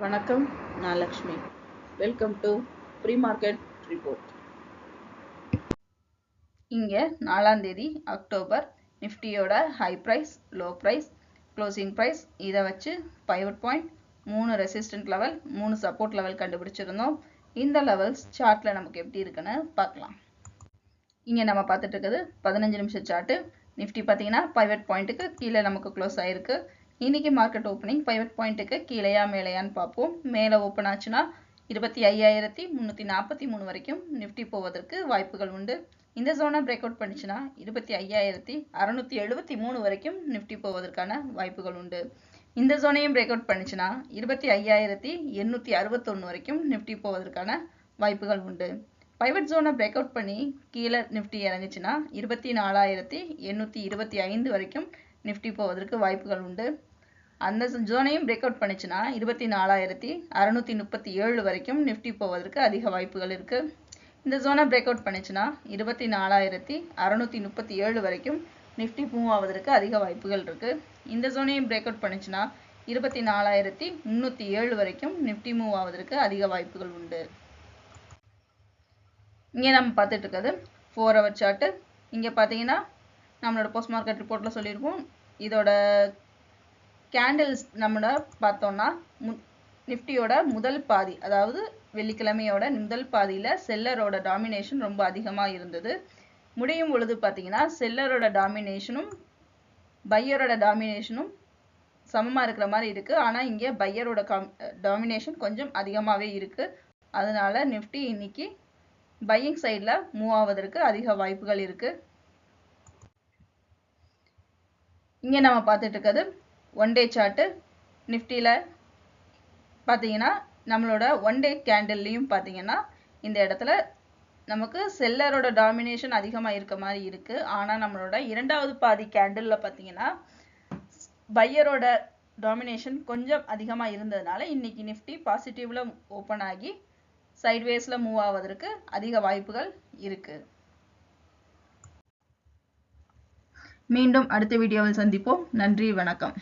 வணக்கம், நான் Lakshmi. Welcome to pre market report. இங்கே 4ஆம் தேதி அக்டோபர் நிஃப்டியோட high price, low price, closing price இதை வச்சு pivot point, 3 resistant level, 3 support level கண்டுபிடிச்சிருந்தோம். இந்த லெவல்ஸ் சார்ட்டில் நமக்கு எப்படி இருக்குன்னு பார்க்கலாம். இங்கே நம்ம பார்த்துட்டு இருக்கிறது 15 நிமிஷம் சார்ட்டு. நிஃப்டி பார்த்தீங்கன்னா பைவட் பாயிண்ட்டுக்கு கீழே நமக்கு க்ளோஸ் ஆயிருக்கு. இன்னைக்கு மார்க்கெட் ஓப்பனிங் பைவட் பாயிண்ட்டுக்கு கீழையா மேலையான்னு பார்ப்போம். மேலே ஓப்பன் ஆச்சுன்னா 25,343 வரைக்கும் நிஃப்டி போவதற்கு வாய்ப்புகள் உண்டு. இந்த ஜோனை பிரேக் அவுட் பண்ணிச்சுன்னா 25,673 வரைக்கும் நிஃப்டி போவதற்கான வாய்ப்புகள் உண்டு. இந்த ஜோனையும் பிரேக் அவுட் பண்ணிச்சுன்னா 25,861 வரைக்கும் நிஃப்டி போவதற்கான வாய்ப்புகள் உண்டு. பைவட் ஜோனை பிரேக் அவுட் பண்ணி கீழே நிஃப்டி இறங்குச்சுன்னா 24,825 வரைக்கும் நிஃப்டி போவதற்கு வாய்ப்புகள் உண்டு. அந்த ஜோனையும் பிரேக் அவுட் பண்ணிச்சுன்னா 24,637 வரைக்கும் நிஃப்டி போவதற்கு அதிக வாய்ப்புகள் இருக்கு. இந்த ஜோனை பிரேக் அவுட் பண்ணிச்சுன்னா 24,637 வரைக்கும் நிஃப்டி மூவ் ஆவதற்கு அதிக வாய்ப்புகள் இருக்கு. இந்த ஜோனையும் பிரேக் அவுட் பண்ணிச்சுன்னா 24,307 வரைக்கும் நிஃப்டி மூவ் ஆவதற்கு அதிக வாய்ப்புகள் உண்டு. இங்கே நம்ம பார்த்துட்டு இருக்கிறது 4 ஹவர் சார்ட்டு. இங்கே பார்த்தீங்கன்னா நம்மளோட போஸ்ட் மார்க்கெட் ரிப்போர்ட்டில் சொல்லியிருப்போம். இதோட கேண்டில்ஸ் நம்மளோட பார்த்தோம்னா நிஃப்டியோட முதல் பாதி, அதாவது வெள்ளிக்கிழமையோட முதல் பாதியில் செல்லரோட டாமினேஷன் ரொம்ப அதிகமாக இருந்தது. முடியும் பொழுது பார்த்தீங்கன்னா செல்லரோட டாமினேஷனும் பையரோட டாமினேஷனும் சமமாக இருக்கிற மாதிரி இருக்குது. ஆனால் இங்கே பையரோட டாமினேஷன் கொஞ்சம் அதிகமாகவே இருக்குது. அதனால நிஃப்டி இன்னைக்கு பையிங் சைடில் மூவ் ஆவதற்கு அதிக வாய்ப்புகள் இருக்குது. இங்கே நம்ம பார்த்துட்டு இருக்கிறது ஒன் டே சார்ட்டு. நிஃப்டியில் பார்த்தீங்கன்னா நம்மளோட ஒன் டே கேண்டில்லையும் பார்த்தீங்கன்னா இந்த இடத்துல நமக்கு செல்லரோட டாமினேஷன் அதிகமாக இருக்க மாதிரி இருக்குது. ஆனால் நம்மளோட இரண்டாவது பாதி கேண்டிலில் பார்த்தீங்கன்னா பையரோட டாமினேஷன் கொஞ்சம் அதிகமாக இருந்ததுனால இன்னைக்கு நிஃப்டி பாசிட்டிவ்ல ஓப்பன் ஆகி சைட்வேஸில் மூவ் ஆவதற்கு அதிக வாய்ப்புகள் இருக்கு. மீண்டும் அடுத்த வீடியோவில் சந்திப்போம். நன்றி, வணக்கம்.